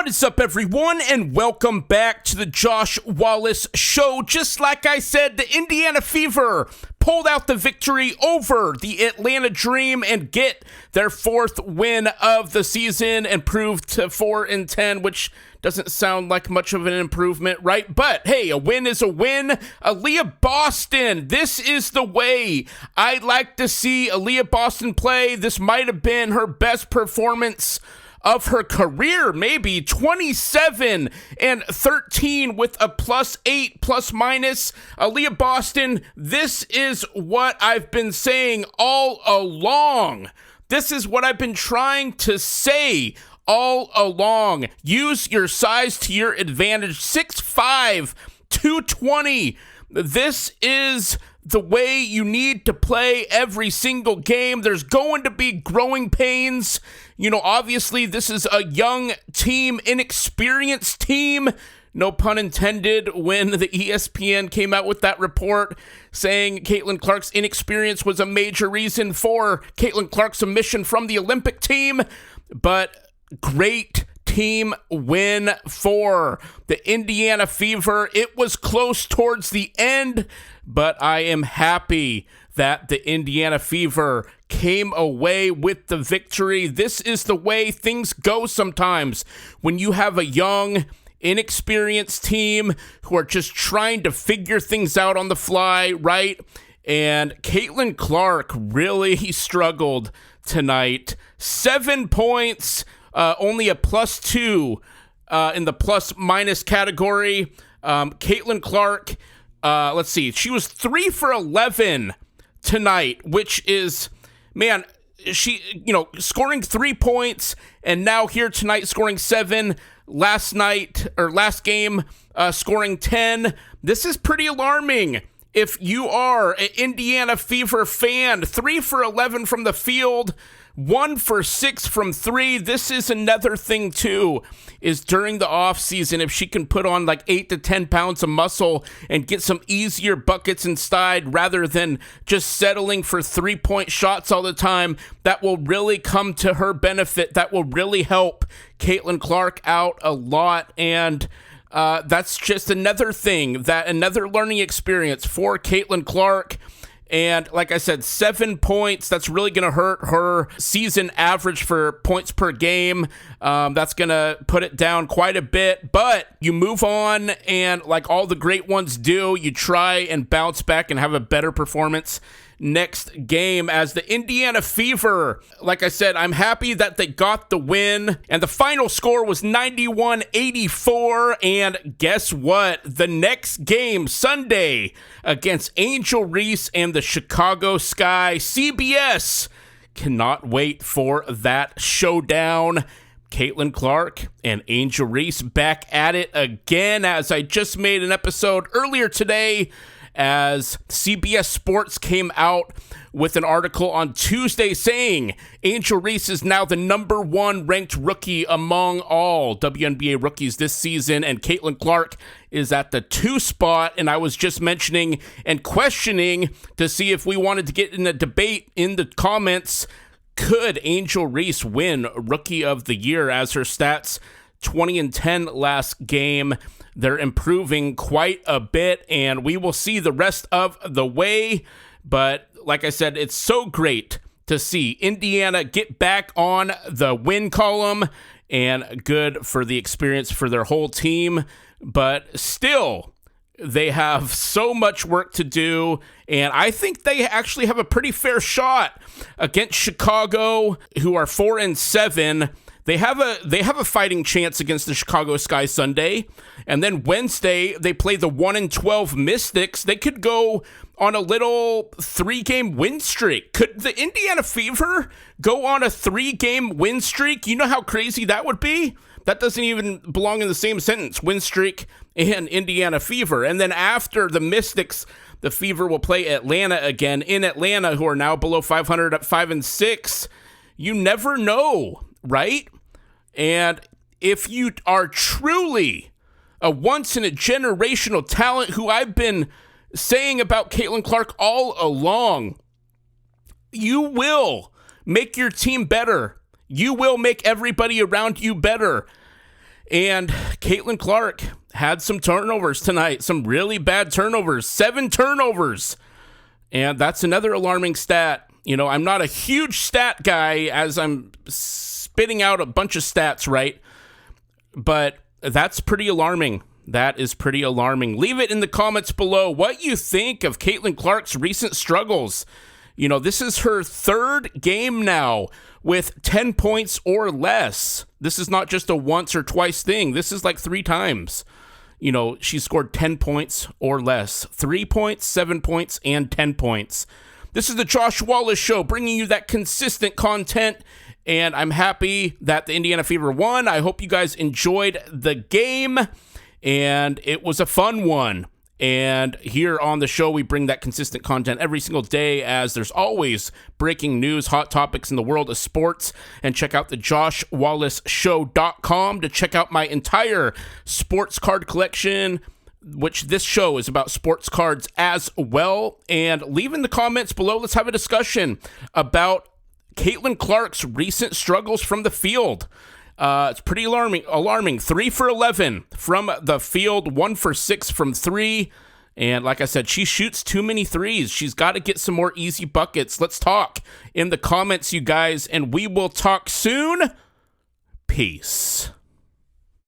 What is up, everyone, and welcome back to the Josh Wallace Show. Just like I said, the Indiana Fever pulled out the victory over the Atlanta Dream and get their fourth win of the season, improved to 4-10, which doesn't sound like much of an improvement, right? But hey, a win is a win. Aaliyah Boston, this is the way I like to see Aaliyah Boston play. This might have been her best performance of her career, maybe 27 and 13 with a +8 plus minus. Aaliyah Boston, this is what I've been saying all along. This is what I've been trying to say all along. Use your size to your advantage. 6'5", 220. This is the way you need to play every single game. There's going to be growing pains. You know, obviously, this is a young team, inexperienced team. No pun intended when the ESPN came out with that report saying Caitlin Clark's inexperience was a major reason for Caitlin Clark's omission from the Olympic team. But great team win for the Indiana Fever. It was close towards the end, but I am happy that the Indiana Fever came away with the victory. This is the way things go sometimes when you have a young, inexperienced team who are just trying to figure things out on the fly, right? And Caitlin Clark really struggled tonight. 7 points, only a +2 in the plus-minus category. Caitlin Clark, let's see, she was 3 for 11 tonight, which is, man, she, scoring 3 points, and now here tonight scoring 7, last game scoring 10. This is pretty alarming. If you are an Indiana Fever fan, 3 for 11 from the field, 1 for 6 from 3. This is another thing, too, is during the offseason, if she can put on like 8 to 10 pounds of muscle and get some easier buckets inside rather than just settling for 3-point shots all the time, that will really come to her benefit. That will really help Caitlin Clark out a lot. And that's just another thing, another learning experience for Caitlin Clark. And like I said, 7 points, that's really going to hurt her season average for points per game. That's going to put it down quite a bit, but you move on, and like all the great ones do, you try and bounce back and have a better performance next game. As the Indiana Fever, like I said, I'm happy that they got the win, and the final score was 91-84. And guess what? The next game, Sunday, against Angel Reese and the Chicago Sky. CBS cannot wait for that showdown. Caitlin Clark and Angel Reese back at it again, as I just made an episode earlier today, as CBS Sports came out with an article on Tuesday saying Angel Reese is now the number 1 ranked rookie among all WNBA rookies this season, and Caitlin Clark is at the 2 spot. And I was just mentioning and questioning to see if we wanted to get in a debate in the comments. Could Angel Reese win Rookie of the Year, as her stats 20 and 10 last game? They're improving quite a bit, and we will see the rest of the way. But like I said, it's so great to see Indiana get back on the win column, and good for the experience for their whole team. But still, they have so much work to do, and I think they actually have a pretty fair shot against Chicago, who are 4-7. They have a fighting chance against the Chicago Sky Sunday, and then Wednesday they play the 1-12 Mystics. They could go on a little 3-game win streak. Could the Indiana Fever go on a 3-game win streak? You know how crazy that would be? That doesn't even belong in the same sentence, win streak and Indiana Fever. And then after the Mystics, the Fever will play Atlanta again in Atlanta, who are now below 500 at 5-6. You never know, right? And if you are truly a once-in-a-generational talent, who I've been saying about Caitlin Clark all along, you will make your team better. You will make everybody around you better. And Caitlin Clark had some turnovers tonight, some really bad turnovers, 7 turnovers. And that's another alarming stat. You know, I'm not a huge stat guy as I'm spitting out a bunch of stats, right? But that's pretty alarming. That is pretty alarming. Leave it in the comments below what you think of Caitlin Clark's recent struggles. You know, this is her 3rd game now with 10 points or less. This is not just a once or twice thing. This is like 3 times. You know, she scored 10 points or less. 3 points, 7 points, and 10 points. This is the Josh Wallace Show, bringing you that consistent content, and I'm happy that the Indiana Fever won. I hope you guys enjoyed the game, and it was a fun one. And here on the show, we bring that consistent content every single day, as there's always breaking news, hot topics in the world of sports. And check out the JoshWallaceShow.com to check out my entire sports card collection, which this show is about sports cards as well. And leave in the comments below, let's have a discussion about Caitlin Clark's recent struggles from the field. It's pretty alarming. 3 for 11 from the field, 1 for 6 from 3. And like I said, she shoots too many threes. She's got to get some more easy buckets. Let's talk in the comments, you guys, and we will talk soon. Peace.